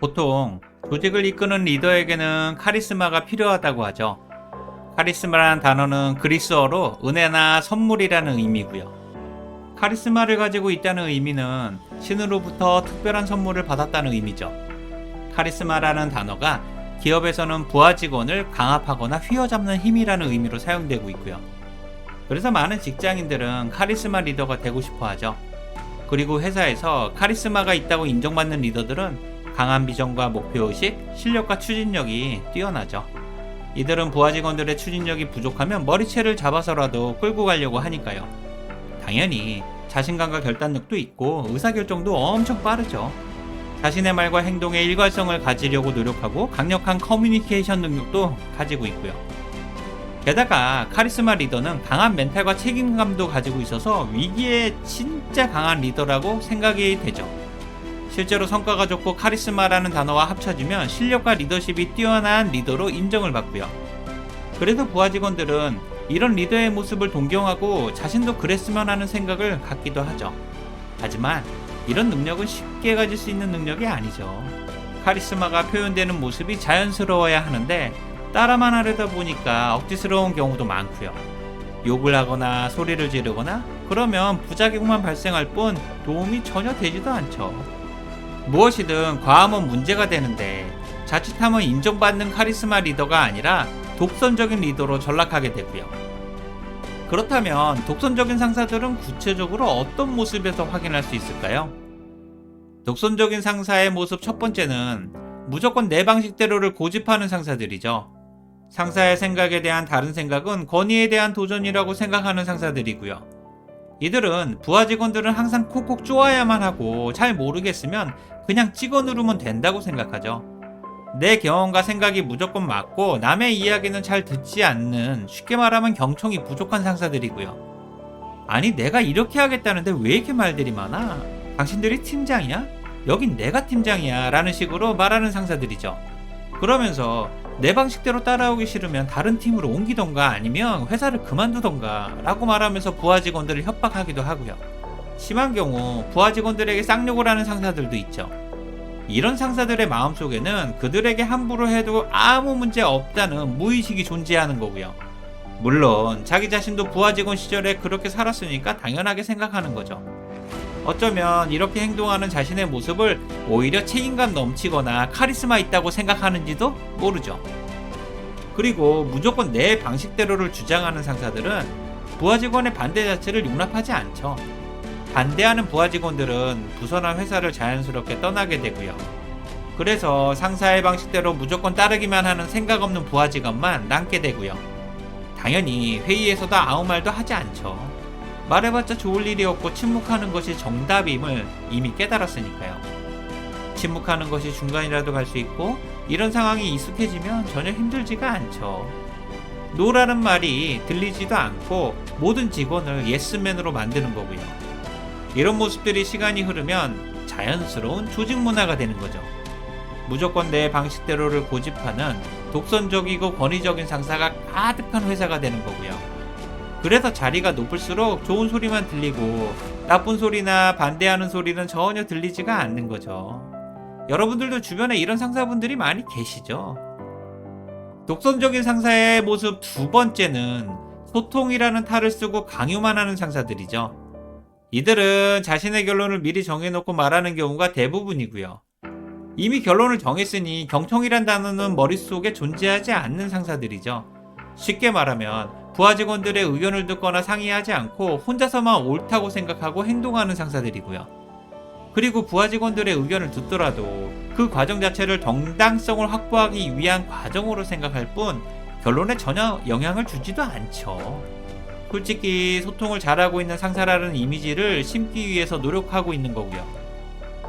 보통 조직을 이끄는 리더에게는 카리스마가 필요하다고 하죠. 카리스마라는 단어는 그리스어로 은혜나 선물이라는 의미고요. 카리스마를 가지고 있다는 의미는 신으로부터 특별한 선물을 받았다는 의미죠. 카리스마라는 단어가 기업에서는 부하 직원을 강압하거나 휘어잡는 힘이라는 의미로 사용되고 있고요. 그래서 많은 직장인들은 카리스마 리더가 되고 싶어 하죠. 그리고 회사에서 카리스마가 있다고 인정받는 리더들은 강한 비전과 목표의식, 실력과 추진력이 뛰어나죠. 이들은 부하 직원들의 추진력이 부족하면 머리채를 잡아서라도 끌고 가려고 하니까요. 당연히 자신감과 결단력도 있고 의사결정도 엄청 빠르죠. 자신의 말과 행동에 일관성을 가지려고 노력하고 강력한 커뮤니케이션 능력도 가지고 있고요. 게다가 카리스마 리더는 강한 멘탈과 책임감도 가지고 있어서 위기에 진짜 강한 리더라고 생각이 되죠. 실제로 성과가 좋고 카리스마라는 단어와 합쳐지면 실력과 리더십이 뛰어난 리더로 인정을 받고요. 그래서 부하 직원들은 이런 리더의 모습을 동경하고 자신도 그랬으면 하는 생각을 갖기도 하죠. 하지만 이런 능력은 쉽게 가질 수 있는 능력이 아니죠. 카리스마가 표현되는 모습이 자연스러워야 하는데 따라만 하려다 보니까 억지스러운 경우도 많고요. 욕을 하거나 소리를 지르거나 그러면 부작용만 발생할 뿐 도움이 전혀 되지도 않죠. 무엇이든 과하면 문제가 되는데 자칫하면 인정받는 카리스마 리더가 아니라 독선적인 리더로 전락하게 되고요. 그렇다면 독선적인 상사들은 구체적으로 어떤 모습에서 확인할 수 있을까요? 독선적인 상사의 모습 첫 번째는 무조건 내 방식대로를 고집하는 상사들이죠. 상사의 생각에 대한 다른 생각은 권위에 대한 도전이라고 생각하는 상사들이고요. 이들은 부하 직원들은 항상 콕콕 쪼아야만 하고 잘 모르겠으면 그냥 찍어 누르면 된다고 생각하죠. 내 경험과 생각이 무조건 맞고 남의 이야기는 잘 듣지 않는, 쉽게 말하면 경청이 부족한 상사들이고요. 아니 내가 이렇게 하겠다는데 왜 이렇게 말들이 많아? 당신들이 팀장이야? 여긴 내가 팀장이야 라는 식으로 말하는 상사들이죠. 그러면서 내 방식대로 따라오기 싫으면 다른 팀으로 옮기던가 아니면 회사를 그만두던가 라고 말하면서 부하 직원들을 협박하기도 하고요. 심한 경우 부하 직원들에게 쌍욕을 하는 상사들도 있죠. 이런 상사들의 마음속에는 그들에게 함부로 해도 아무 문제 없다는 무의식이 존재하는 거고요. 물론 자기 자신도 부하 직원 시절에 그렇게 살았으니까 당연하게 생각하는 거죠. 어쩌면 이렇게 행동하는 자신의 모습을 오히려 책임감 넘치거나 카리스마 있다고 생각하는지도 모르죠. 그리고 무조건 내 방식대로를 주장하는 상사들은 부하 직원의 반대 자체를 용납하지 않죠. 반대하는 부하 직원들은 부서나 회사를 자연스럽게 떠나게 되고요. 그래서 상사의 방식대로 무조건 따르기만 하는 생각 없는 부하 직원만 남게 되고요. 당연히 회의에서도 아무 말도 하지 않죠. 말해봤자 좋을 일이 없고 침묵하는 것이 정답임을 이미 깨달았으니까요. 침묵하는 것이 중간이라도 갈 수 있고 이런 상황이 익숙해지면 전혀 힘들지가 않죠. 노라는 말이 들리지도 않고 모든 직원을 예스맨으로 만드는 거고요. 이런 모습들이 시간이 흐르면 자연스러운 조직 문화가 되는 거죠. 무조건 내 방식대로를 고집하는 독선적이고 권위적인 상사가 가득한 회사가 되는 거고요. 그래서 자리가 높을수록 좋은 소리만 들리고 나쁜 소리나 반대하는 소리는 전혀 들리지가 않는 거죠. 여러분들도 주변에 이런 상사분들이 많이 계시죠? 독선적인 상사의 모습 두 번째는 소통이라는 탈을 쓰고 강요만 하는 상사들이죠. 이들은 자신의 결론을 미리 정해놓고 말하는 경우가 대부분이고요. 이미 결론을 정했으니 경청이란 단어는 머릿속에 존재하지 않는 상사들이죠. 쉽게 말하면 부하 직원들의 의견을 듣거나 상의하지 않고 혼자서만 옳다고 생각하고 행동하는 상사들이고요. 그리고 부하 직원들의 의견을 듣더라도 그 과정 자체를 정당성을 확보하기 위한 과정으로 생각할 뿐 결론에 전혀 영향을 주지도 않죠. 솔직히 소통을 잘하고 있는 상사라는 이미지를 심기 위해서 노력하고 있는 거고요.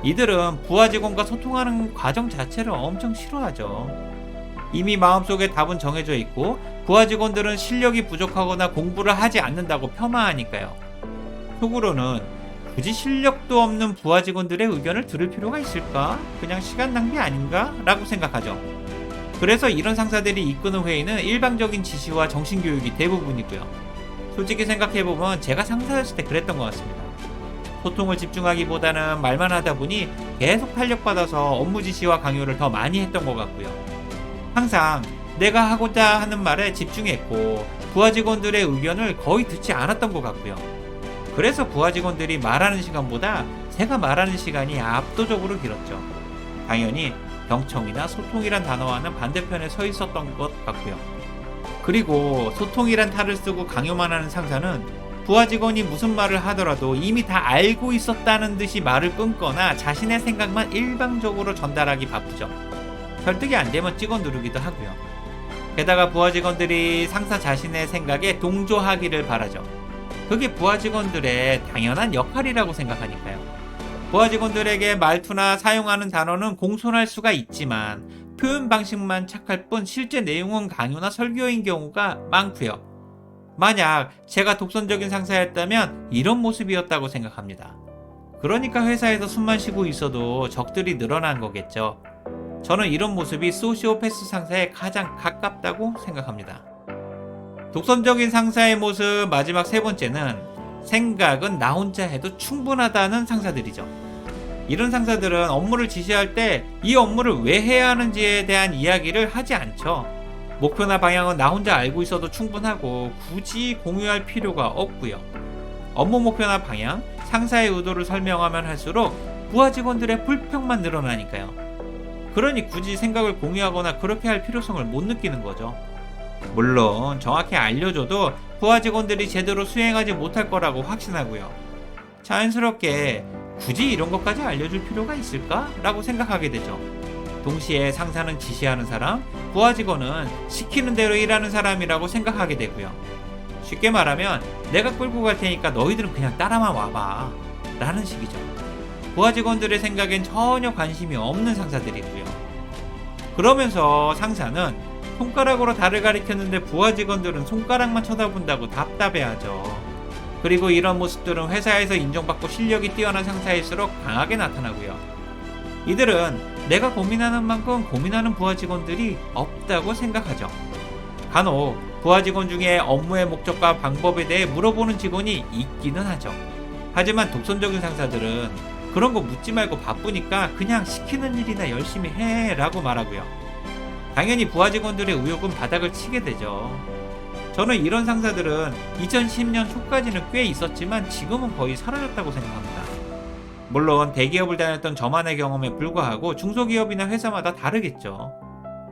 이들은 부하 직원과 소통하는 과정 자체를 엄청 싫어하죠. 이미 마음속에 답은 정해져 있고 부하 직원들은 실력이 부족하거나 공부를 하지 않는다고 폄하하니까요. 속으로는 굳이 실력도 없는 부하 직원들의 의견을 들을 필요가 있을까? 그냥 시간 낭비 아닌가? 라고 생각하죠. 그래서 이런 상사들이 이끄는 회의는 일방적인 지시와 정신교육이 대부분이고요. 솔직히 생각해보면 제가 상사였을 때 그랬던 것 같습니다. 소통을 집중하기보다는 말만 하다 보니 계속 탄력받아서 업무 지시와 강요를 더 많이 했던 것 같고요. 항상 내가 하고자 하는 말에 집중했고 부하 직원들의 의견을 거의 듣지 않았던 것 같고요. 그래서 부하 직원들이 말하는 시간보다 제가 말하는 시간이 압도적으로 길었죠. 당연히 경청이나 소통이란 단어와는 반대편에 서 있었던 것 같고요. 그리고 소통이란 탈을 쓰고 강요만 하는 상사는 부하 직원이 무슨 말을 하더라도 이미 다 알고 있었다는 듯이 말을 끊거나 자신의 생각만 일방적으로 전달하기 바쁘죠. 설득이 안 되면 찍어 누르기도 하고요. 게다가 부하 직원들이 상사 자신의 생각에 동조하기를 바라죠. 그게 부하 직원들의 당연한 역할이라고 생각하니까요. 부하 직원들에게 말투나 사용하는 단어는 공손할 수가 있지만 표현 방식만 착할 뿐 실제 내용은 강요나 설교인 경우가 많고요. 만약 제가 독선적인 상사였다면 이런 모습이었다고 생각합니다. 그러니까 회사에서 숨만 쉬고 있어도 적들이 늘어난 거겠죠. 저는 이런 모습이 소시오패스 상사에 가장 가깝다고 생각합니다. 독선적인 상사의 모습 마지막 세 번째는 생각은 나 혼자 해도 충분하다는 상사들이죠. 이런 상사들은 업무를 지시할 때 이 업무를 왜 해야 하는지에 대한 이야기를 하지 않죠. 목표나 방향은 나 혼자 알고 있어도 충분하고 굳이 공유할 필요가 없고요. 업무 목표나 방향, 상사의 의도를 설명하면 할수록 부하 직원들의 불평만 늘어나니까요. 그러니 굳이 생각을 공유하거나 그렇게 할 필요성을 못 느끼는 거죠. 물론 정확히 알려줘도 부하 직원들이 제대로 수행하지 못할 거라고 확신하고요. 자연스럽게 굳이 이런 것까지 알려줄 필요가 있을까? 라고 생각하게 되죠. 동시에 상사는 지시하는 사람, 부하 직원은 시키는 대로 일하는 사람이라고 생각하게 되고요. 쉽게 말하면 내가 끌고 갈 테니까 너희들은 그냥 따라만 와봐 라는 식이죠. 부하 직원들의 생각엔 전혀 관심이 없는 상사들이고요. 그러면서 상사는 손가락으로 달을 가리켰는데 부하 직원들은 손가락만 쳐다본다고 답답해하죠. 그리고 이런 모습들은 회사에서 인정받고 실력이 뛰어난 상사일수록 강하게 나타나고요. 이들은 내가 고민하는 만큼 고민하는 부하 직원들이 없다고 생각하죠. 간혹 부하 직원 중에 업무의 목적과 방법에 대해 물어보는 직원이 있기는 하죠. 하지만 독선적인 상사들은 그런 거 묻지 말고 바쁘니까 그냥 시키는 일이나 열심히 해 라고 말하고요. 당연히 부하 직원들의 의욕은 바닥을 치게 되죠. 저는 이런 상사들은 2010년 초까지는 꽤 있었지만 지금은 거의 사라졌다고 생각합니다. 물론 대기업을 다녔던 저만의 경험에 불과하고 중소기업이나 회사마다 다르겠죠.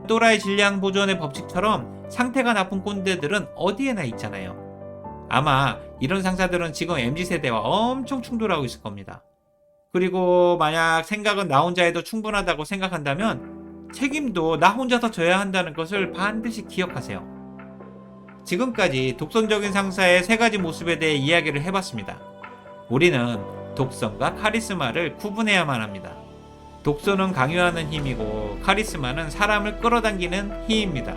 또라이 질량 보존의 법칙처럼 상태가 나쁜 꼰대들은 어디에나 있잖아요. 아마 이런 상사들은 지금 MZ세대와 엄청 충돌하고 있을 겁니다. 그리고 만약 생각은 나 혼자 해도 충분하다고 생각한다면 책임도 나 혼자서 져야 한다는 것을 반드시 기억하세요. 지금까지 독선적인 상사의 세 가지 모습에 대해 이야기를 해봤습니다. 우리는 독선과 카리스마를 구분해야만 합니다. 독선은 강요하는 힘이고 카리스마는 사람을 끌어당기는 힘입니다.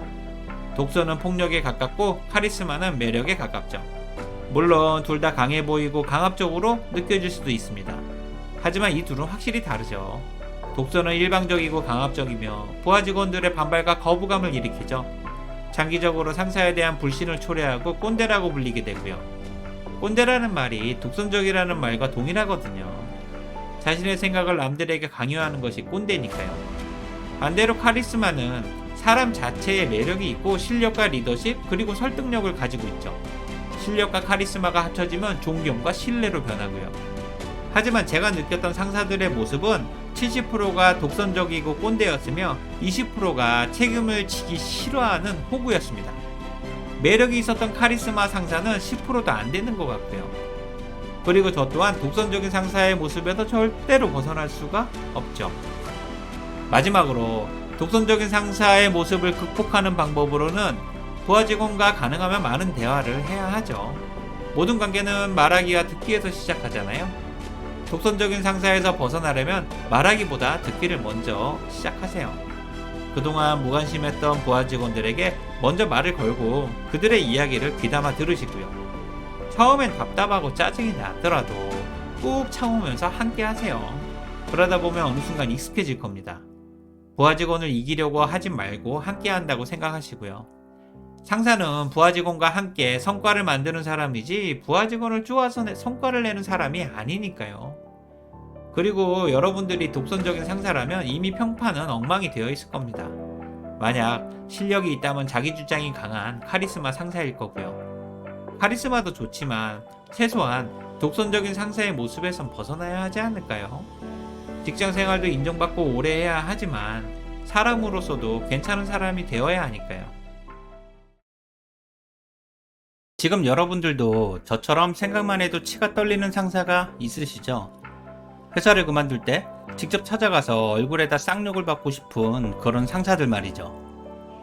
독선은 폭력에 가깝고 카리스마는 매력에 가깝죠. 물론 둘 다 강해 보이고 강압적으로 느껴질 수도 있습니다. 하지만 이 둘은 확실히 다르죠. 독선은 일방적이고 강압적이며 부하 직원들의 반발과 거부감을 일으키죠. 장기적으로 상사에 대한 불신을 초래하고 꼰대라고 불리게 되고요. 꼰대라는 말이 독선적이라는 말과 동일하거든요. 자신의 생각을 남들에게 강요하는 것이 꼰대니까요. 반대로 카리스마는 사람 자체의 매력이 있고 실력과 리더십 그리고 설득력을 가지고 있죠. 실력과 카리스마가 합쳐지면 존경과 신뢰로 변하고요. 하지만 제가 느꼈던 상사들의 모습은 70%가 독선적이고 꼰대였으며 20%가 책임을 지기 싫어하는 호구였습니다. 매력이 있었던 카리스마 상사는 10%도 안 되는 것 같고요. 그리고 저 또한 독선적인 상사의 모습에서 절대로 벗어날 수가 없죠. 마지막으로 독선적인 상사의 모습을 극복하는 방법으로는 부하 직원과 가능하면 많은 대화를 해야 하죠. 모든 관계는 말하기와 듣기에서 시작하잖아요. 독선적인 상사에서 벗어나려면 말하기보다 듣기를 먼저 시작하세요. 그동안 무관심했던 부하 직원들에게 먼저 말을 걸고 그들의 이야기를 귀담아 들으시고요. 처음엔 답답하고 짜증이 나더라도 꾹 참으면서 함께 하세요. 그러다 보면 어느 순간 익숙해질 겁니다. 부하 직원을 이기려고 하지 말고 함께 한다고 생각하시고요. 상사는 부하 직원과 함께 성과를 만드는 사람이지 부하 직원을 쪼아서 성과를 내는 사람이 아니니까요. 그리고 여러분들이 독선적인 상사라면 이미 평판은 엉망이 되어 있을 겁니다. 만약 실력이 있다면 자기 주장이 강한 카리스마 상사일 거고요. 카리스마도 좋지만 최소한 독선적인 상사의 모습에선 벗어나야 하지 않을까요? 직장 생활도 인정받고 오래 해야 하지만 사람으로서도 괜찮은 사람이 되어야 하니까요. 지금 여러분들도 저처럼 생각만 해도 치가 떨리는 상사가 있으시죠? 회사를 그만둘 때 직접 찾아가서 얼굴에다 쌍욕을 받고 싶은 그런 상사들 말이죠.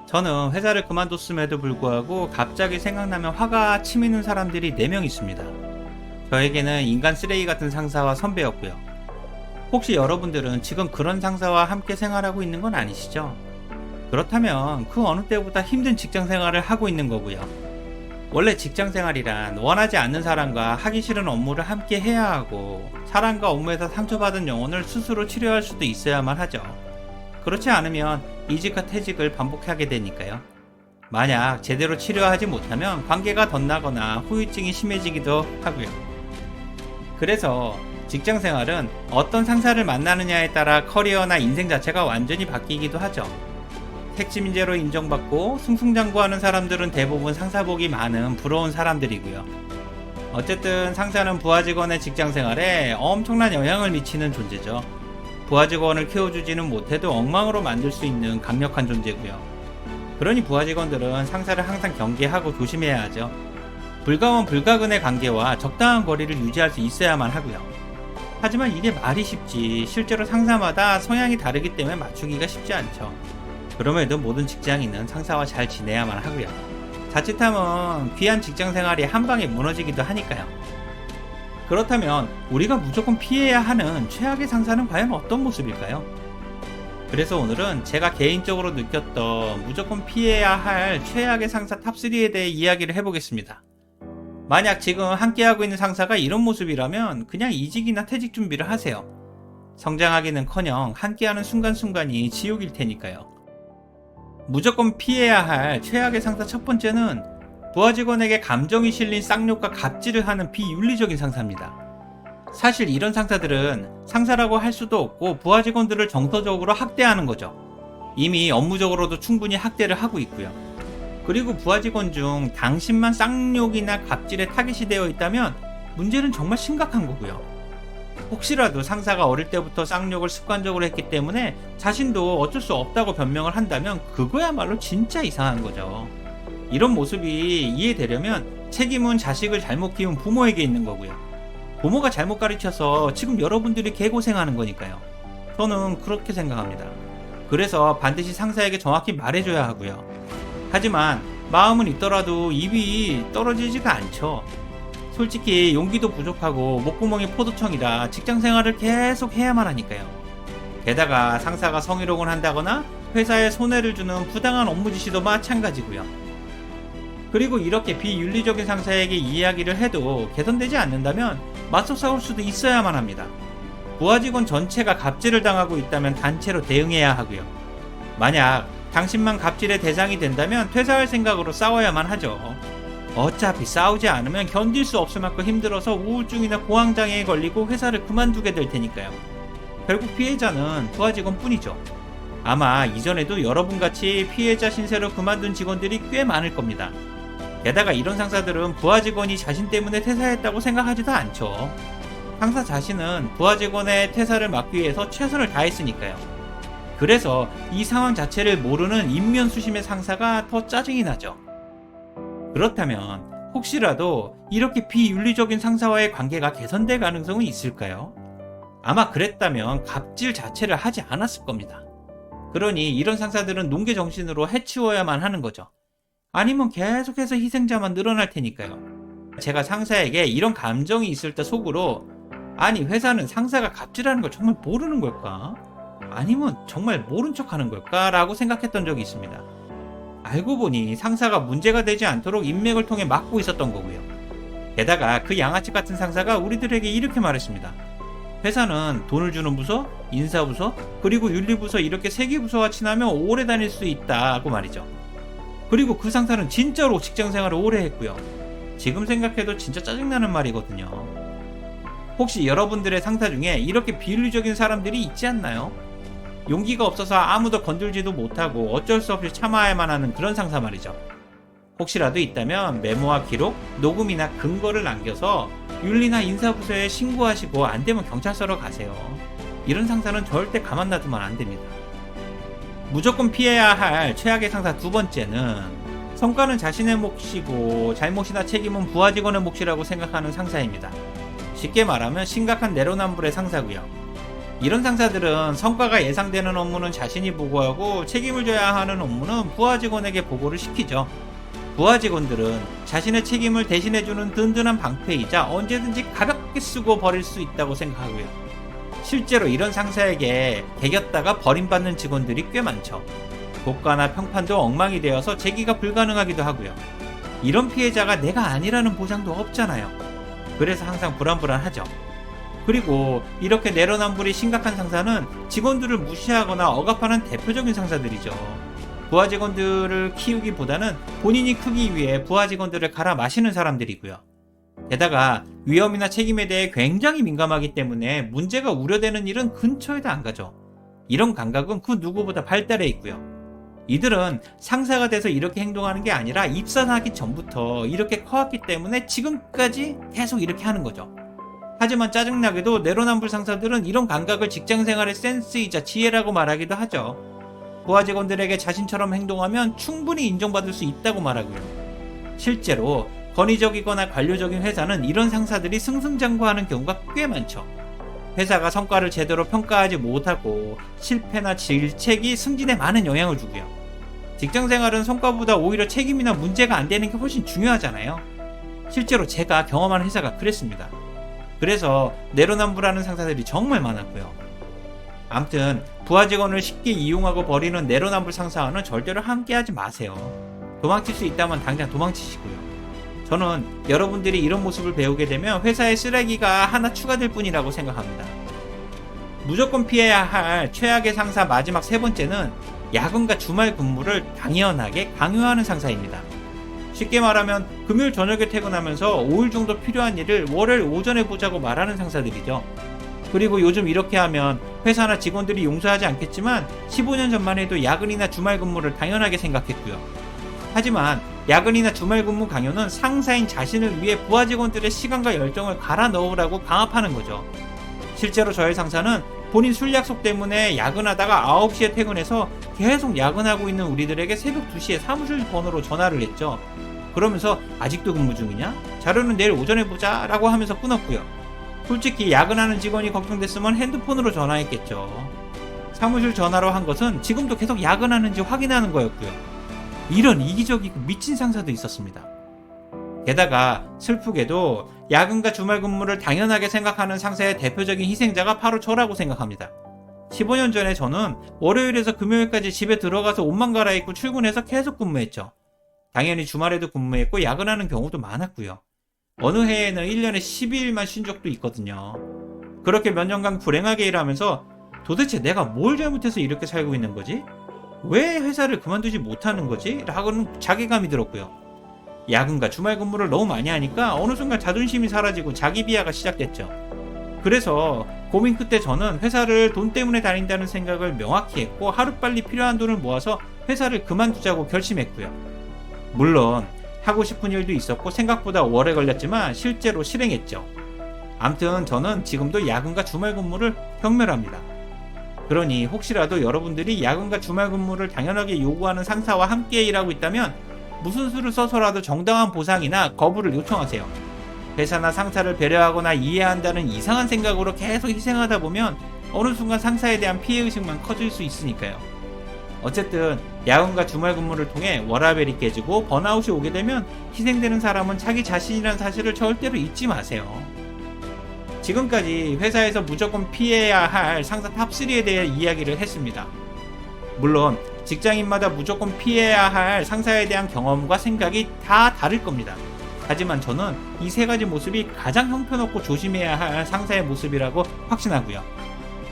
저는 회사를 그만뒀음에도 불구하고 갑자기 생각나면 화가 치미는 사람들이 4명 있습니다. 저에게는 인간 쓰레기 같은 상사와 선배였고요. 혹시 여러분들은 지금 그런 상사와 함께 생활하고 있는 건 아니시죠? 그렇다면 그 어느 때보다 힘든 직장 생활을 하고 있는 거고요. 원래 직장 생활이란 원하지 않는 사람과 하기 싫은 업무를 함께 해야 하고 사람과 업무에서 상처받은 영혼을 스스로 치료할 수도 있어야만 하죠. 그렇지 않으면 이직과 퇴직을 반복하게 되니까요. 만약 제대로 치료하지 못하면 관계가 덧나거나 후유증이 심해지기도 하고요. 그래서 직장 생활은 어떤 상사를 만나느냐에 따라 커리어나 인생 자체가 완전히 바뀌기도 하죠. 택지민재로 인정받고 승승장구하는 사람들은 대부분 상사복이 많은 부러운 사람들이고요. 어쨌든 상사는 부하 직원의 직장 생활에 엄청난 영향을 미치는 존재죠. 부하 직원을 키워주지는 못해도 엉망으로 만들 수 있는 강력한 존재고요. 그러니 부하 직원들은 상사를 항상 경계하고 조심해야 하죠. 불가원 불가근의 관계와 적당한 거리를 유지할 수 있어야만 하고요. 하지만 이게 말이 쉽지 실제로 상사마다 성향이 다르기 때문에 맞추기가 쉽지 않죠. 그럼에도 모든 직장인은 상사와 잘 지내야만 하고요. 자칫하면 귀한 직장 생활이 한 방에 무너지기도 하니까요. 그렇다면 우리가 무조건 피해야 하는 최악의 상사는 과연 어떤 모습일까요? 그래서 오늘은 제가 개인적으로 느꼈던 무조건 피해야 할 최악의 상사 탑3에 대해 이야기를 해보겠습니다. 만약 지금 함께하고 있는 상사가 이런 모습이라면 그냥 이직이나 퇴직 준비를 하세요. 성장하기는커녕 함께하는 순간순간이 지옥일 테니까요. 무조건 피해야 할 최악의 상사 첫 번째는 부하 직원에게 감정이 실린 쌍욕과 갑질을 하는 비윤리적인 상사입니다. 사실 이런 상사들은 상사라고 할 수도 없고 부하 직원들을 정서적으로 학대하는 거죠. 이미 업무적으로도 충분히 학대를 하고 있고요. 그리고 부하 직원 중 당신만 쌍욕이나 갑질에 타깃이 되어 있다면 문제는 정말 심각한 거고요. 혹시라도 상사가 어릴 때부터 쌍욕을 습관적으로 했기 때문에 자신도 어쩔 수 없다고 변명을 한다면 그거야말로 진짜 이상한 거죠. 이런 모습이 이해되려면 책임은 자식을 잘못 키운 부모에게 있는 거고요. 부모가 잘못 가르쳐서 지금 여러분들이 개고생하는 거니까요. 저는 그렇게 생각합니다. 그래서 반드시 상사에게 정확히 말해줘야 하고요. 하지만 마음은 있더라도 입이 떨어지지가 않죠. 솔직히 용기도 부족하고 목구멍이 포도청이라 직장 생활을 계속 해야만 하니까요. 게다가 상사가 성희롱을 한다거나 회사에 손해를 주는 부당한 업무 지시도 마찬가지고요. 그리고 이렇게 비윤리적인 상사에게 이야기를 해도 개선되지 않는다면 맞서 싸울 수도 있어야만 합니다. 부하 직원 전체가 갑질을 당하고 있다면 단체로 대응해야 하고요. 만약 당신만 갑질의 대상이 된다면 퇴사할 생각으로 싸워야만 하죠. 어차피 싸우지 않으면 견딜 수 없을 만큼 힘들어서 우울증이나 공황장애에 걸리고 회사를 그만두게 될 테니까요. 결국 피해자는 부하 직원뿐이죠. 아마 이전에도 여러분같이 피해자 신세로 그만둔 직원들이 꽤 많을 겁니다. 게다가 이런 상사들은 부하 직원이 자신 때문에 퇴사했다고 생각하지도 않죠. 상사 자신은 부하 직원의 퇴사를 막기 위해서 최선을 다했으니까요. 그래서 이 상황 자체를 모르는 인면수심의 상사가 더 짜증이 나죠. 그렇다면 혹시라도 이렇게 비윤리적인 상사와의 관계가 개선될 가능성은 있을까요? 아마 그랬다면 갑질 자체를 하지 않았을 겁니다. 그러니 이런 상사들은 농계 정신으로 해치워야만 하는 거죠. 아니면 계속해서 희생자만 늘어날 테니까요. 제가 상사에게 이런 감정이 있을 때 속으로 아니 회사는 상사가 갑질하는 걸 정말 모르는 걸까? 아니면 정말 모른 척 하는 걸까? 라고 생각했던 적이 있습니다. 알고 보니 상사가 문제가 되지 않도록 인맥을 통해 막고 있었던 거고요. 게다가 그 양아치 같은 상사가 우리들에게 이렇게 말했습니다. 회사는 돈을 주는 부서, 인사부서, 그리고 윤리부서 이렇게 3개 부서와 친하면 오래 다닐 수 있다고 말이죠. 그리고 그 상사는 진짜로 직장 생활을 오래 했고요. 지금 생각해도 진짜 짜증나는 말이거든요. 혹시 여러분들의 상사 중에 이렇게 비윤리적인 사람들이 있지 않나요? 용기가 없어서 아무도 건들지도 못하고 어쩔 수 없이 참아야만 하는 그런 상사 말이죠. 혹시라도 있다면 메모와 기록, 녹음이나 근거를 남겨서 윤리나 인사부서에 신고하시고 안 되면 경찰서로 가세요. 이런 상사는 절대 가만 놔두면 안 됩니다. 무조건 피해야 할 최악의 상사 두 번째는 성과는 자신의 몫이고 잘못이나 책임은 부하 직원의 몫이라고 생각하는 상사입니다. 쉽게 말하면 심각한 내로남불의 상사고요. 이런 상사들은 성과가 예상되는 업무는 자신이 보고하고 책임을 져야 하는 업무는 부하 직원에게 보고를 시키죠. 부하 직원들은 자신의 책임을 대신해주는 든든한 방패이자 언제든지 가볍게 쓰고 버릴 수 있다고 생각하고요. 실제로 이런 상사에게 개겼다가 버림받는 직원들이 꽤 많죠. 고가나 평판도 엉망이 되어서 재기가 불가능하기도 하고요. 이런 피해자가 내가 아니라는 보장도 없잖아요. 그래서 항상 불안불안하죠. 그리고 이렇게 내로남불이 심각한 상사는 직원들을 무시하거나 억압하는 대표적인 상사들이죠. 부하 직원들을 키우기보다는 본인이 크기 위해 부하 직원들을 갈아 마시는 사람들이고요. 게다가 위험이나 책임에 대해 굉장히 민감하기 때문에 문제가 우려되는 일은 근처에도 안 가죠. 이런 감각은 그 누구보다 발달해 있고요. 이들은 상사가 돼서 이렇게 행동하는 게 아니라 입사하기 전부터 이렇게 커왔기 때문에 지금까지 계속 이렇게 하는 거죠. 하지만 짜증나게도 내로남불 상사들은 이런 감각을 직장생활의 센스이자 지혜라고 말하기도 하죠. 부하 직원들에게 자신처럼 행동하면 충분히 인정받을 수 있다고 말하고요. 실제로 권위적이거나 관료적인 회사는 이런 상사들이 승승장구하는 경우가 꽤 많죠. 회사가 성과를 제대로 평가하지 못하고 실패나 질책이 승진에 많은 영향을 주고요. 직장생활은 성과보다 오히려 책임이나 문제가 안 되는 게 훨씬 중요하잖아요. 실제로 제가 경험한 회사가 그랬습니다. 그래서 내로남불하는 상사들이 정말 많았고요. 암튼 부하 직원을 쉽게 이용하고 버리는 내로남불 상사와는 절대로 함께하지 마세요. 도망칠 수 있다면 당장 도망치시고요. 저는 여러분들이 이런 모습을 배우게 되면 회사에 쓰레기가 하나 추가될 뿐이라고 생각합니다. 무조건 피해야 할 최악의 상사 마지막 세 번째는 야근과 주말 근무를 당연하게 강요하는 상사입니다. 쉽게 말하면 금요일 저녁에 퇴근하면서 5일 정도 필요한 일을 월요일 오전에 보자고 말하는 상사들이죠. 그리고 요즘 이렇게 하면 회사나 직원들이 용서하지 않겠지만 15년 전만 해도 야근이나 주말 근무를 당연하게 생각했고요. 하지만 야근이나 주말 근무 강요는 상사인 자신을 위해 부하 직원들의 시간과 열정을 갈아 넣으라고 강압하는 거죠. 실제로 저의 상사는 본인 술 약속 때문에 야근하다가 9시에 퇴근해서 계속 야근하고 있는 우리들에게 새벽 2시에 사무실 번호로 전화를 했죠. 그러면서 아직도 근무 중이냐? 자료는 내일 오전에 보자 라고 하면서 끊었고요. 솔직히 야근하는 직원이 걱정됐으면 핸드폰으로 전화했겠죠. 사무실 전화로 한 것은 지금도 계속 야근하는지 확인하는 거였고요. 이런 이기적이고 미친 상사도 있었습니다. 게다가 슬프게도 야근과 주말 근무를 당연하게 생각하는 상사의 대표적인 희생자가 바로 저라고 생각합니다. 15년 전에 저는 월요일에서 금요일까지 집에 들어가서 옷만 갈아입고 출근해서 계속 근무했죠. 당연히 주말에도 근무했고 야근하는 경우도 많았고요. 어느 해에는 1년에 12일만 쉰 적도 있거든요. 그렇게 몇 년간 불행하게 일하면서 도대체 내가 뭘 잘못해서 이렇게 살고 있는 거지? 왜 회사를 그만두지 못하는 거지? 라고는 자괴감이 들었고요. 야근과 주말 근무를 너무 많이 하니까 어느 순간 자존심이 사라지고 자기 비하가 시작됐죠. 그래서 고민 끝에 저는 회사를 돈 때문에 다닌다는 생각을 명확히 했고 하루빨리 필요한 돈을 모아서 회사를 그만두자고 결심했고요. 물론 하고 싶은 일도 있었고 생각보다 오래 걸렸지만 실제로 실행했죠. 암튼 저는 지금도 야근과 주말 근무를 경멸합니다. 그러니 혹시라도 여러분들이 야근과 주말 근무를 당연하게 요구하는 상사와 함께 일하고 있다면 무슨 수를 써서라도 정당한 보상이나 거부를 요청하세요. 회사나 상사를 배려하거나 이해한다는 이상한 생각으로 계속 희생하다 보면 어느 순간 상사에 대한 피해의식만 커질 수 있으니까요. 어쨌든 야근과 주말 근무를 통해 워라밸이 깨지고 번아웃이 오게 되면 희생되는 사람은 자기 자신이라는 사실을 절대로 잊지 마세요. 지금까지 회사에서 무조건 피해야 할 상사 탑3에 대해 이야기를 했습니다. 물론 직장인마다 무조건 피해야 할 상사에 대한 경험과 생각이 다 다를 겁니다. 하지만 저는 이 세 가지 모습이 가장 형편없고 조심해야 할 상사의 모습이라고 확신하고요.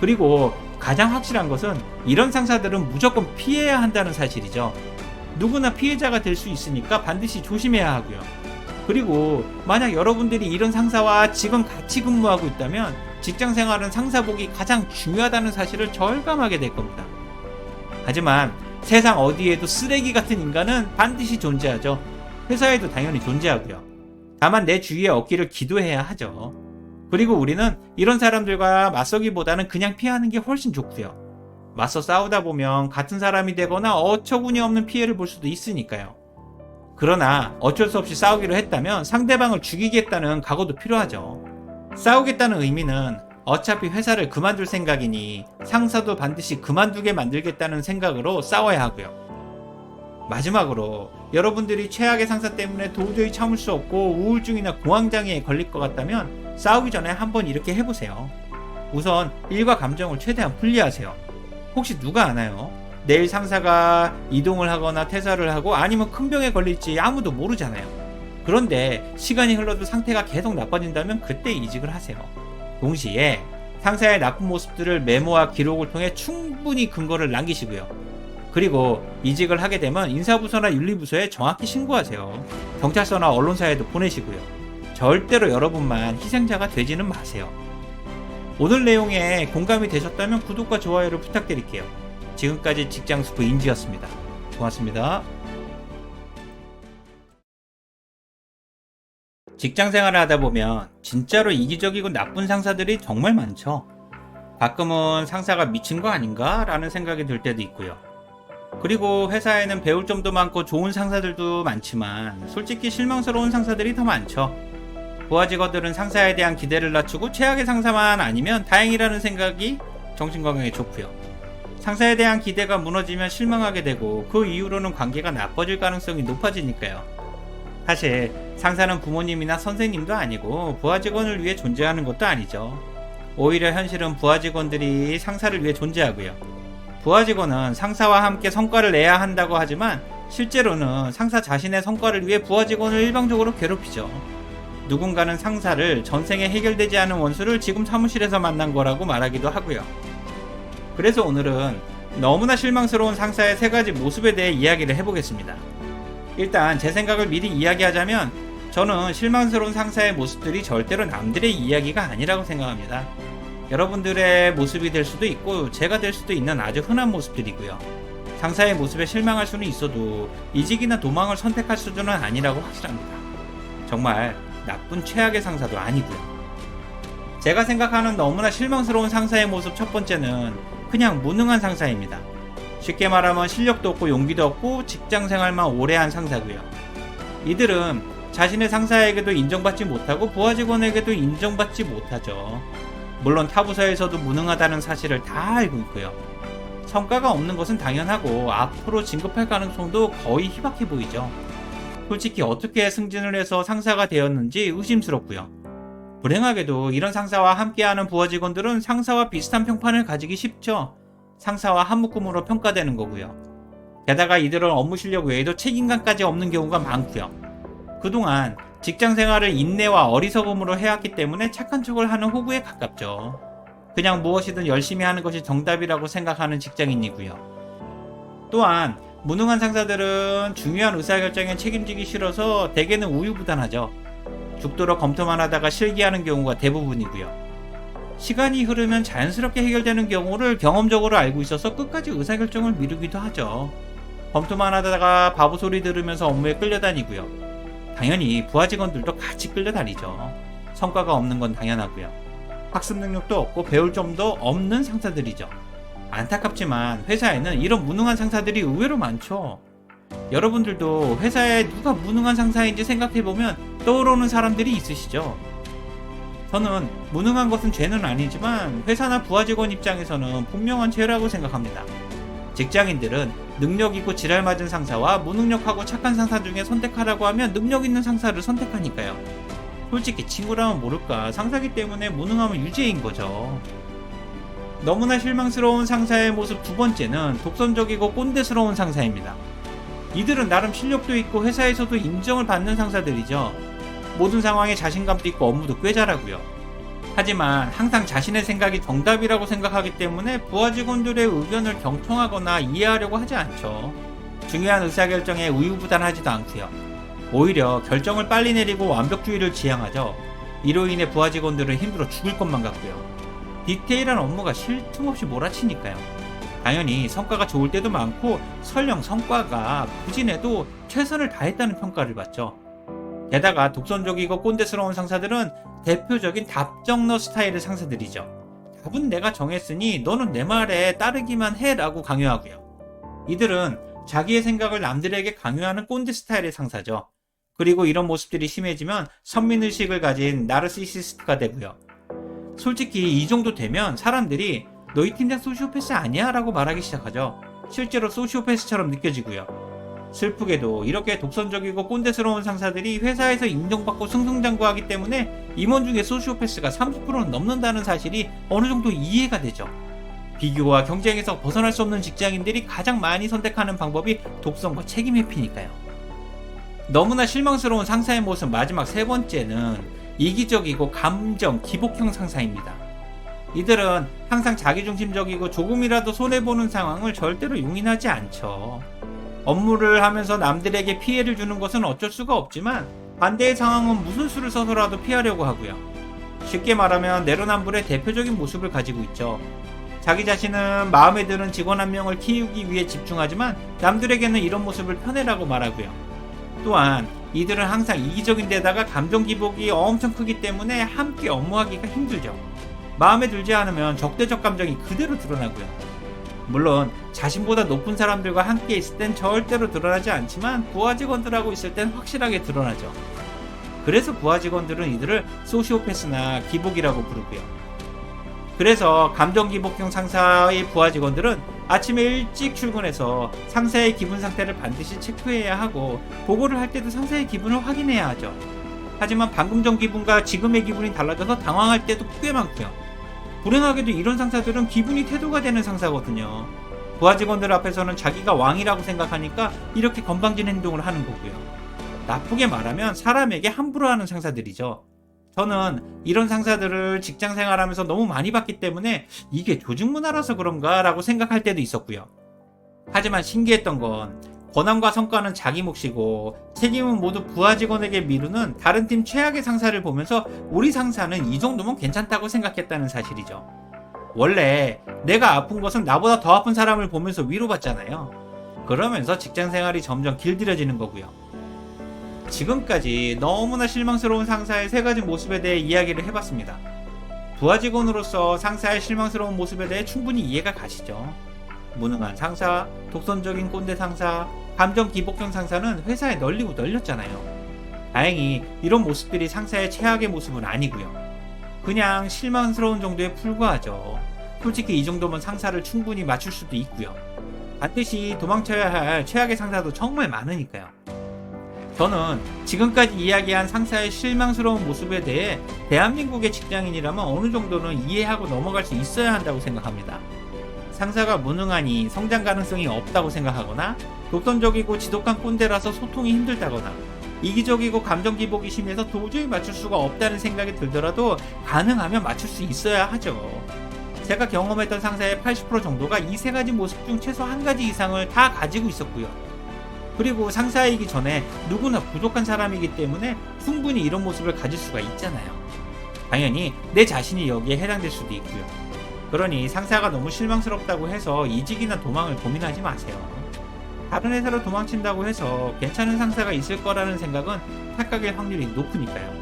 그리고 가장 확실한 것은 이런 상사들은 무조건 피해야 한다는 사실이죠. 누구나 피해자가 될 수 있으니까 반드시 조심해야 하고요. 그리고 만약 여러분들이 이런 상사와 지금 같이 근무하고 있다면 직장 생활은 상사복이 가장 중요하다는 사실을 절감하게 될 겁니다. 하지만 세상 어디에도 쓰레기 같은 인간은 반드시 존재하죠. 회사에도 당연히 존재하고요. 다만 내 주위에 없기를 기도해야 하죠. 그리고 우리는 이런 사람들과 맞서기보다는 그냥 피하는 게 훨씬 좋고요. 맞서 싸우다 보면 같은 사람이 되거나 어처구니 없는 피해를 볼 수도 있으니까요. 그러나 어쩔 수 없이 싸우기로 했다면 상대방을 죽이겠다는 각오도 필요하죠. 싸우겠다는 의미는 어차피 회사를 그만둘 생각이니 상사도 반드시 그만두게 만들겠다는 생각으로 싸워야 하고요. 마지막으로 여러분들이 최악의 상사 때문에 도저히 참을 수 없고 우울증이나 공황장애에 걸릴 것 같다면 싸우기 전에 한번 이렇게 해보세요. 우선 일과 감정을 최대한 분리하세요. 혹시 누가 아나요? 내일 상사가 이동을 하거나 퇴사를 하고 아니면 큰 병에 걸릴지 아무도 모르잖아요. 그런데 시간이 흘러도 상태가 계속 나빠진다면 그때 이직을 하세요. 동시에 상사의 나쁜 모습들을 메모와 기록을 통해 충분히 근거를 남기시고요. 그리고 이직을 하게 되면 인사부서나 윤리부서에 정확히 신고하세요. 경찰서나 언론사에도 보내시고요. 절대로 여러분만 희생자가 되지는 마세요. 오늘 내용에 공감이 되셨다면 구독과 좋아요를 부탁드릴게요. 지금까지 직장스프 인지였습니다. 고맙습니다. 직장 생활을 하다 보면 진짜로 이기적이고 나쁜 상사들이 정말 많죠. 가끔은 상사가 미친 거 아닌가? 라는 생각이 들 때도 있고요. 그리고 회사에는 배울 점도 많고 좋은 상사들도 많지만 솔직히 실망스러운 상사들이 더 많죠. 부하 직원들은 상사에 대한 기대를 낮추고 최악의 상사만 아니면 다행이라는 생각이 정신건강에 좋고요. 상사에 대한 기대가 무너지면 실망하게 되고 그 이후로는 관계가 나빠질 가능성이 높아지니까요. 사실 상사는 부모님이나 선생님도 아니고 부하 직원을 위해 존재하는 것도 아니죠. 오히려 현실은 부하 직원들이 상사를 위해 존재하고요. 부하 직원은 상사와 함께 성과를 내야 한다고 하지만 실제로는 상사 자신의 성과를 위해 부하 직원을 일방적으로 괴롭히죠. 누군가는 상사를 전생에 해결되지 않은 원수를 지금 사무실에서 만난 거라고 말하기도 하고요. 그래서 오늘은 너무나 실망스러운 상사의 3가지 모습에 대해 이야기를 해보겠습니다. 일단 제 생각을 미리 이야기하자면 저는 실망스러운 상사의 모습들이 절대로 남들의 이야기가 아니라고 생각합니다. 여러분들의 모습이 될 수도 있고 제가 될 수도 있는 아주 흔한 모습들이고요. 상사의 모습에 실망할 수는 있어도 이직이나 도망을 선택할 수준은 아니라고 확실합니다. 정말 나쁜 최악의 상사도 아니고요. 제가 생각하는 너무나 실망스러운 상사의 모습 첫 번째는 그냥 무능한 상사입니다. 쉽게 말하면 실력도 없고 용기도 없고 직장생활만 오래 한 상사고요. 이들은 자신의 상사에게도 인정받지 못하고 부하 직원에게도 인정받지 못하죠. 물론 타 부서에서도 무능하다는 사실을 다 알고 있고요. 성과가 없는 것은 당연하고 앞으로 진급할 가능성도 거의 희박해 보이죠. 솔직히 어떻게 승진을 해서 상사가 되었는지 의심스럽고요. 불행하게도 이런 상사와 함께하는 부하 직원들은 상사와 비슷한 평판을 가지기 쉽죠. 상사와 한 묶음으로 평가되는 거고요. 게다가 이들은 업무 실력 외에도 책임감까지 없는 경우가 많고요. 그동안 직장 생활을 인내와 어리석음으로 해왔기 때문에 착한 척을 하는 호구에 가깝죠. 그냥 무엇이든 열심히 하는 것이 정답이라고 생각하는 직장인이고요. 또한 무능한 상사들은 중요한 의사결정에 책임지기 싫어서 대개는 우유부단하죠. 죽도록 검토만 하다가 실기하는 경우가 대부분이고요. 시간이 흐르면 자연스럽게 해결되는 경우를 경험적으로 알고 있어서 끝까지 의사결정을 미루기도 하죠. 검토만 하다가 바보 소리 들으면서 업무에 끌려다니고요. 당연히 부하 직원들도 같이 끌려다니죠. 성과가 없는 건 당연하고요. 학습 능력도 없고 배울 점도 없는 상사들이죠. 안타깝지만 회사에는 이런 무능한 상사들이 의외로 많죠. 여러분들도 회사에 누가 무능한 상사인지 생각해보면 떠오르는 사람들이 있으시죠? 저는 무능한 것은 죄는 아니지만 회사나 부하 직원 입장에서는 분명한 죄라고 생각합니다. 직장인들은 능력 있고 지랄 맞은 상사와 무능력하고 착한 상사 중에 선택하라고 하면 능력 있는 상사를 선택하니까요. 솔직히 친구라면 모를까 상사기 때문에 무능함은 유죄인 거죠. 너무나 실망스러운 상사의 모습 두 번째는 독선적이고 꼰대스러운 상사입니다. 이들은 나름 실력도 있고 회사에서도 인정을 받는 상사들이죠. 모든 상황에 자신감도 있고 업무도 꽤 잘하고요. 하지만 항상 자신의 생각이 정답이라고 생각하기 때문에 부하 직원들의 의견을 경청하거나 이해하려고 하지 않죠. 중요한 의사결정에 우유부단하지도 않고요. 오히려 결정을 빨리 내리고 완벽주의를 지향하죠. 이로 인해 부하 직원들은 힘들어 죽을 것만 같고요. 디테일한 업무가 쉴 틈 없이 몰아치니까요. 당연히 성과가 좋을 때도 많고 설령 성과가 부진해도 최선을 다했다는 평가를 받죠. 게다가 독선적이고 꼰대스러운 상사들은 대표적인 답정너 스타일의 상사들이죠. 답은 내가 정했으니 너는 내 말에 따르기만 해라고 강요하고요. 이들은 자기의 생각을 남들에게 강요하는 꼰대 스타일의 상사죠. 그리고 이런 모습들이 심해지면 선민의식을 가진 나르시시스트가 되고요. 솔직히 이 정도 되면 사람들이 너희 팀장 소시오패스 아니야? 라고 말하기 시작하죠. 실제로 소시오패스처럼 느껴지고요. 슬프게도 이렇게 독선적이고 꼰대스러운 상사들이 회사에서 인정받고 승승장구하기 때문에 임원 중에 소시오패스가 30%는 넘는다는 사실이 어느 정도 이해가 되죠. 비교와 경쟁에서 벗어날 수 없는 직장인들이 가장 많이 선택하는 방법이 독선과 책임 회피니까요. 너무나 실망스러운 상사의 모습 마지막 세 번째는 이기적이고 감정 기복형 상사입니다. 이들은 항상 자기중심적이고 조금이라도 손해보는 상황을 절대로 용인하지 않죠. 업무를 하면서 남들에게 피해를 주는 것은 어쩔 수가 없지만 반대의 상황은 무슨 수를 써서라도 피하려고 하고요. 쉽게 말하면 내로남불의 대표적인 모습을 가지고 있죠. 자기 자신은 마음에 드는 직원 한 명을 키우기 위해 집중하지만 남들에게는 이런 모습을 편애라고 말하고요. 또한 이들은 항상 이기적인 데다가 감정 기복이 엄청 크기 때문에 함께 업무하기가 힘들죠. 마음에 들지 않으면 적대적 감정이 그대로 드러나고요. 물론 자신보다 높은 사람들과 함께 있을 땐 절대로 드러나지 않지만 부하 직원들하고 있을 땐 확실하게 드러나죠. 그래서 부하 직원들은 이들을 소시오패스나 기복이라고 부르고요. 그래서 감정 기복형 상사의 부하 직원들은 아침에 일찍 출근해서 상사의 기분 상태를 반드시 체크해야 하고 보고를 할 때도 상사의 기분을 확인해야 하죠. 하지만 방금 전 기분과 지금의 기분이 달라져서 당황할 때도 꽤 많고요. 불행하게도 이런 상사들은 기분이 태도가 되는 상사거든요. 부하 직원들 앞에서는 자기가 왕이라고 생각하니까 이렇게 건방진 행동을 하는 거고요. 나쁘게 말하면 사람에게 함부로 하는 상사들이죠. 저는 이런 상사들을 직장 생활하면서 너무 많이 봤기 때문에 이게 조직 문화라서 그런가 라고 생각할 때도 있었고요. 하지만 신기했던 건 권한과 성과는 자기 몫이고 책임은 모두 부하 직원에게 미루는 다른 팀 최악의 상사를 보면서 우리 상사는 이 정도면 괜찮다고 생각했다는 사실이죠. 원래 내가 아픈 것은 나보다 더 아픈 사람을 보면서 위로받잖아요. 그러면서 직장 생활이 점점 길들여지는 거고요. 지금까지 너무나 실망스러운 상사의 세 가지 모습에 대해 이야기를 해봤습니다. 부하 직원으로서 상사의 실망스러운 모습에 대해 충분히 이해가 가시죠? 무능한 상사, 독선적인 꼰대 상사, 감정 기복형 상사는 회사에 널리고 널렸잖아요. 다행히 이런 모습들이 상사의 최악의 모습은 아니고요. 그냥 실망스러운 정도에 불과하죠. 솔직히 이 정도면 상사를 충분히 맞출 수도 있고요. 반드시 도망쳐야 할 최악의 상사도 정말 많으니까요. 저는 지금까지 이야기한 상사의 실망스러운 모습에 대해 대한민국의 직장인이라면 어느 정도는 이해하고 넘어갈 수 있어야 한다고 생각합니다. 상사가 무능하니 성장 가능성이 없다고 생각하거나 독선적이고 지독한 꼰대라서 소통이 힘들다거나 이기적이고 감정 기복이 심해서 도저히 맞출 수가 없다는 생각이 들더라도 가능하면 맞출 수 있어야 하죠. 제가 경험했던 상사의 80% 정도가 이 세 가지 모습 중 최소 한 가지 이상을 다 가지고 있었고요. 그리고 상사이기 전에 누구나 부족한 사람이기 때문에 충분히 이런 모습을 가질 수가 있잖아요. 당연히 내 자신이 여기에 해당될 수도 있고요. 그러니 상사가 너무 실망스럽다고 해서 이직이나 도망을 고민하지 마세요. 다른 회사로 도망친다고 해서 괜찮은 상사가 있을 거라는 생각은 착각일 확률이 높으니까요.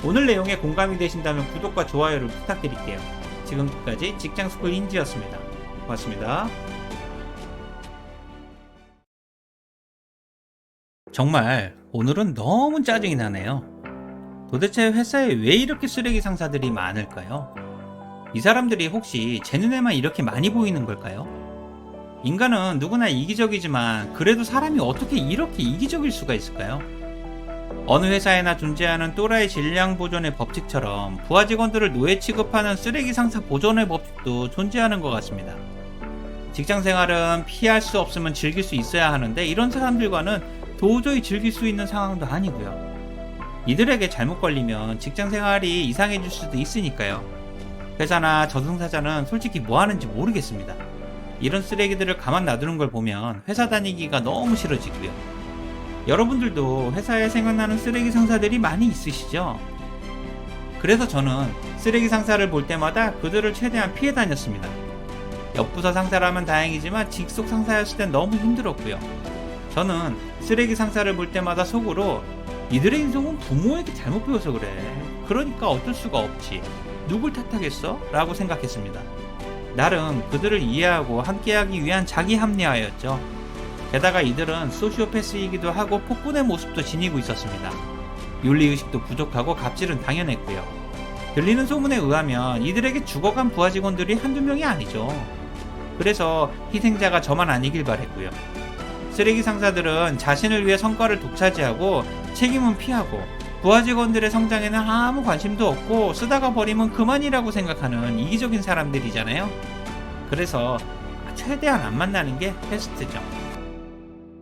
오늘 내용에 공감이 되신다면 구독과 좋아요를 부탁드릴게요. 지금까지 직장스쿨 인지였습니다. 고맙습니다. 정말 오늘은 너무 짜증이 나네요. 도대체 회사에 왜 이렇게 쓰레기 상사들이 많을까요? 이 사람들이 혹시 제 눈에만 이렇게 많이 보이는 걸까요? 인간은 누구나 이기적이지만 그래도 사람이 어떻게 이렇게 이기적일 수가 있을까요? 어느 회사에나 존재하는 또라이 질량 보존의 법칙처럼 부하 직원들을 노예 취급하는 쓰레기 상사 보존의 법칙도 존재하는 것 같습니다. 직장 생활은 피할 수 없으면 즐길 수 있어야 하는데 이런 사람들과는 도저히 즐길 수 있는 상황도 아니고요. 이들에게 잘못 걸리면 직장 생활이 이상해질 수도 있으니까요. 회사나 저승사자는 솔직히 뭐 하는지 모르겠습니다. 이런 쓰레기들을 가만 놔두는 걸 보면 회사 다니기가 너무 싫어지고요. 여러분들도 회사에 생각나는 쓰레기 상사들이 많이 있으시죠? 그래서 저는 쓰레기 상사를 볼 때마다 그들을 최대한 피해 다녔습니다. 옆부서 상사라면 다행이지만 직속 상사였을 땐 너무 힘들었고요. 저는 쓰레기 상사를 볼 때마다 속으로 이들의 인성은 부모에게 잘못 배워서 그래. 그러니까 어쩔 수가 없지. 누굴 탓하겠어? 라고 생각했습니다. 나름 그들을 이해하고 함께하기 위한 자기 합리화였죠. 게다가 이들은 소시오패스이기도 하고 폭군의 모습도 지니고 있었습니다. 윤리의식도 부족하고 갑질은 당연했고요. 들리는 소문에 의하면 이들에게 죽어간 부하 직원들이 한두 명이 아니죠. 그래서 희생자가 저만 아니길 바랬고요. 쓰레기 상사들은 자신을 위해 성과를 독차지하고 책임은 피하고 부하 직원들의 성장에는 아무 관심도 없고 쓰다가 버리면 그만이라고 생각하는 이기적인 사람들이잖아요. 그래서 최대한 안 만나는 게 베스트죠.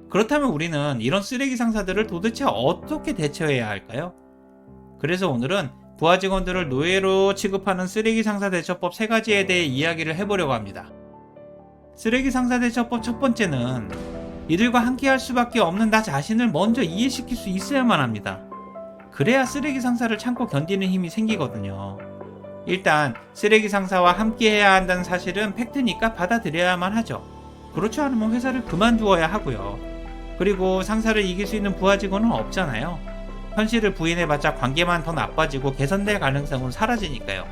그렇다면 우리는 이런 쓰레기 상사들을 도대체 어떻게 대처해야 할까요? 그래서 오늘은 부하 직원들을 노예로 취급하는 쓰레기 상사 대처법 3가지에 대해 이야기를 해보려고 합니다. 쓰레기 상사 대처법 첫 번째는 이들과 함께할 수밖에 없는 나 자신을 먼저 이해시킬 수 있어야만 합니다. 그래야 쓰레기 상사를 참고 견디는 힘이 생기거든요. 일단 쓰레기 상사와 함께해야 한다는 사실은 팩트니까 받아들여야만 하죠. 그렇지 않으면 회사를 그만두어야 하고요. 그리고 상사를 이길 수 있는 부하 직원은 없잖아요. 현실을 부인해봤자 관계만 더 나빠지고 개선될 가능성은 사라지니까요.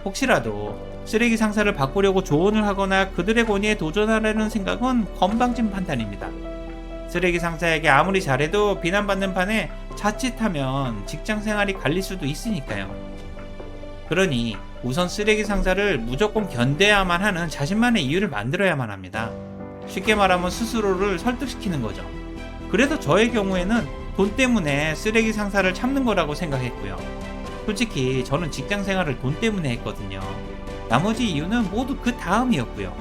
혹시라도 쓰레기 상사를 바꾸려고 조언을 하거나 그들의 권위에 도전하려는 생각은 건방진 판단입니다. 쓰레기 상사에게 아무리 잘해도 비난받는 판에 자칫하면 직장 생활이 갈릴 수도 있으니까요. 그러니 우선 쓰레기 상사를 무조건 견뎌야만 하는 자신만의 이유를 만들어야만 합니다. 쉽게 말하면 스스로를 설득시키는 거죠. 그래서 저의 경우에는 돈 때문에 쓰레기 상사를 참는 거라고 생각했고요. 솔직히 저는 직장 생활을 돈 때문에 했거든요. 나머지 이유는 모두 그 다음이었고요.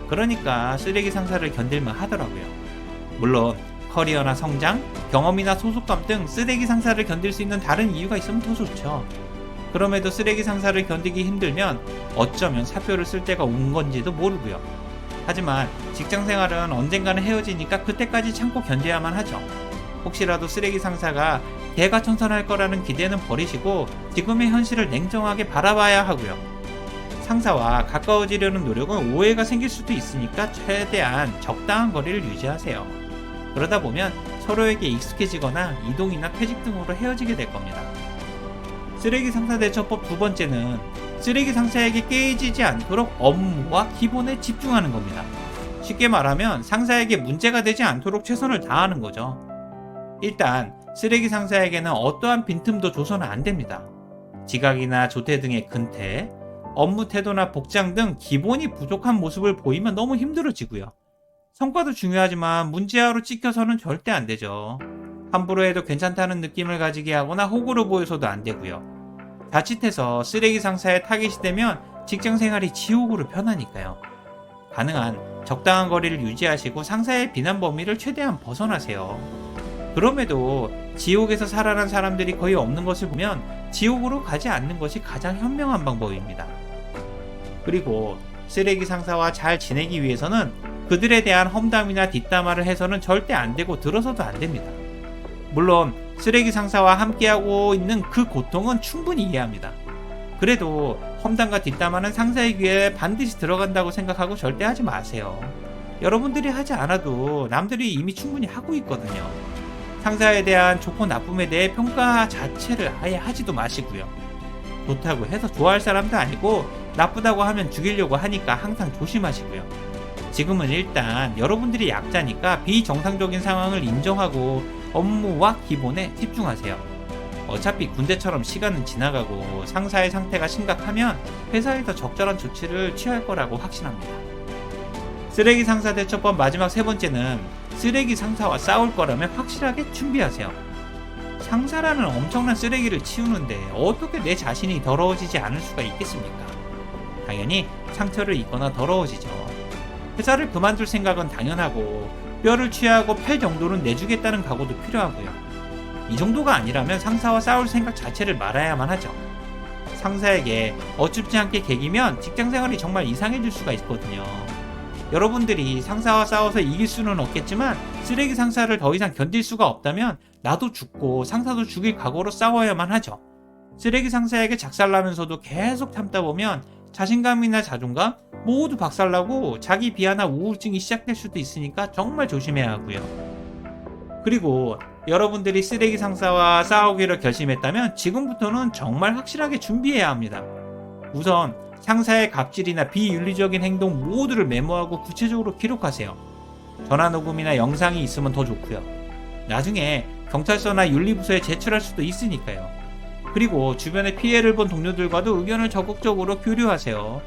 그러니까 쓰레기 상사를 견딜만 하더라고요. 물론 커리어나 성장, 경험이나 소속감 등 쓰레기 상사를 견딜 수 있는 다른 이유가 있으면 더 좋죠. 그럼에도 쓰레기 상사를 견디기 힘들면 어쩌면 사표를 쓸 때가 온 건지도 모르고요. 하지만 직장 생활은 언젠가는 헤어지니까 그때까지 참고 견뎌야만 하죠. 혹시라도 쓰레기 상사가 대가천선할 거라는 기대는 버리시고 지금의 현실을 냉정하게 바라봐야 하고요. 상사와 가까워지려는 노력은 오해가 생길 수도 있으니까 최대한 적당한 거리를 유지하세요. 그러다 보면 서로에게 익숙해지거나 이동이나 퇴직 등으로 헤어지게 될 겁니다. 쓰레기 상사 대처법 두 번째는 쓰레기 상사에게 깨지지 않도록 업무와 기본에 집중하는 겁니다. 쉽게 말하면 상사에게 문제가 되지 않도록 최선을 다하는 거죠. 일단 쓰레기 상사에게는 어떠한 빈틈도 줘서는 안 됩니다. 지각이나 조퇴 등의 근태, 업무 태도나 복장 등 기본이 부족한 모습을 보이면 너무 힘들어지고요. 성과도 중요하지만 문제아로 찍혀서는 절대 안 되죠. 함부로 해도 괜찮다는 느낌을 가지게 하거나 호구로 보여서도 안 되고요. 자칫해서 쓰레기 상사에 타깃이 되면 직장 생활이 지옥으로 변하니까요. 가능한 적당한 거리를 유지하시고 상사의 비난 범위를 최대한 벗어나세요. 그럼에도 지옥에서 살아난 사람들이 거의 없는 것을 보면 지옥으로 가지 않는 것이 가장 현명한 방법입니다. 그리고 쓰레기 상사와 잘 지내기 위해서는 그들에 대한 험담이나 뒷담화를 해서는 절대 안 되고 들어서도 안 됩니다. 물론 쓰레기 상사와 함께하고 있는 그 고통은 충분히 이해합니다. 그래도 험담과 뒷담화는 상사의 귀에 반드시 들어간다고 생각하고 절대 하지 마세요. 여러분들이 하지 않아도 남들이 이미 충분히 하고 있거든요. 상사에 대한 좋고 나쁨에 대해 평가 자체를 아예 하지도 마시고요. 좋다고 해서 좋아할 사람도 아니고 나쁘다고 하면 죽이려고 하니까 항상 조심하시고요. 지금은 일단 여러분들이 약자니까 비정상적인 상황을 인정하고 업무와 기본에 집중하세요. 어차피 군대처럼 시간은 지나가고 상사의 상태가 심각하면 회사에서 적절한 조치를 취할 거라고 확신합니다. 쓰레기 상사 대처법 마지막 세 번째는 쓰레기 상사와 싸울 거라면 확실하게 준비하세요. 상사라는 엄청난 쓰레기를 치우는데 어떻게 내 자신이 더러워지지 않을 수가 있겠습니까? 당연히 상처를 입거나 더러워지죠. 회사를 그만둘 생각은 당연하고 뼈를 취하고 팔 정도는 내주겠다는 각오도 필요하고요. 이 정도가 아니라면 상사와 싸울 생각 자체를 말아야만 하죠. 상사에게 어줍지 않게 개기면 직장생활이 정말 이상해질 수가 있거든요. 여러분들이 상사와 싸워서 이길 수는 없겠지만 쓰레기 상사를 더 이상 견딜 수가 없다면 나도 죽고 상사도 죽일 각오로 싸워야만 하죠. 쓰레기 상사에게 작살나면서도 계속 참다 보면 자신감이나 자존감 모두 박살나고 자기 비하나 우울증이 시작될 수도 있으니까 정말 조심해야 하고요. 그리고 여러분들이 쓰레기 상사와 싸우기로 결심했다면 지금부터는 정말 확실하게 준비해야 합니다. 우선 상사의 갑질이나 비윤리적인 행동 모두를 메모하고 구체적으로 기록하세요. 전화 녹음이나 영상이 있으면 더 좋고요. 나중에 경찰서나 윤리부서에 제출할 수도 있으니까요. 그리고 주변에 피해를 본 동료들과도 의견을 적극적으로 교류하세요.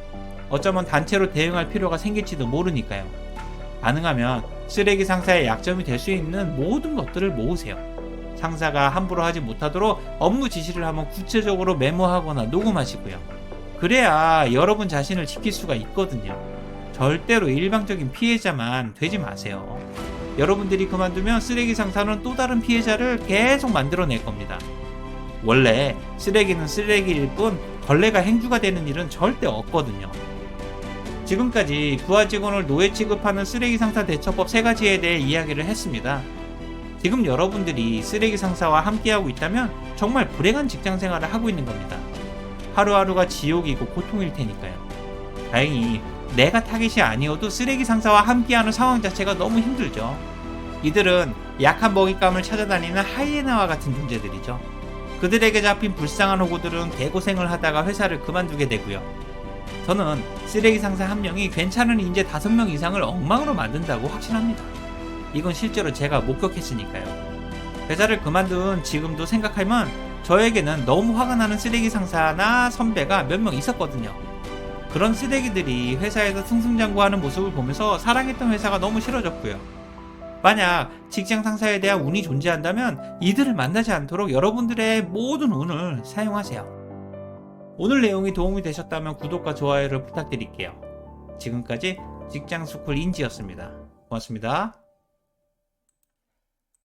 어쩌면 단체로 대응할 필요가 생길지도 모르니까요. 가능하면 쓰레기 상사의 약점이 될 수 있는 모든 것들을 모으세요. 상사가 함부로 하지 못하도록 업무 지시를 하면 구체적으로 메모하거나 녹음하시고요. 그래야 여러분 자신을 지킬 수가 있거든요. 절대로 일방적인 피해자만 되지 마세요. 여러분들이 그만두면 쓰레기 상사는 또 다른 피해자를 계속 만들어낼 겁니다. 원래 쓰레기는 쓰레기일 뿐 벌레가 행주가 되는 일은 절대 없거든요. 지금까지 부하 직원을 노예 취급하는 쓰레기 상사 대처법 3가지에 대해 이야기를 했습니다. 지금 여러분들이 쓰레기 상사와 함께하고 있다면 정말 불행한 직장 생활을 하고 있는 겁니다. 하루하루가 지옥이고 고통일 테니까요. 다행히 내가 타깃이 아니어도 쓰레기 상사와 함께하는 상황 자체가 너무 힘들죠. 이들은 약한 먹잇감을 찾아다니는 하이에나와 같은 존재들이죠. 그들에게 잡힌 불쌍한 호구들은 개고생을 하다가 회사를 그만두게 되고요. 저는 쓰레기 상사 한 명이 괜찮은 인재 5명 이상을 엉망으로 만든다고 확신합니다. 이건 실제로 제가 목격했으니까요. 회사를 그만둔 지금도 생각하면 저에게는 너무 화가 나는 쓰레기 상사나 선배가 몇 명 있었거든요. 그런 쓰레기들이 회사에서 승승장구하는 모습을 보면서 사랑했던 회사가 너무 싫어졌고요. 만약 직장 상사에 대한 운이 존재한다면 이들을 만나지 않도록 여러분들의 모든 운을 사용하세요. 오늘 내용이 도움이 되셨다면 구독과 좋아요를 부탁드릴게요. 지금까지 직장스쿨 인지였습니다. 고맙습니다.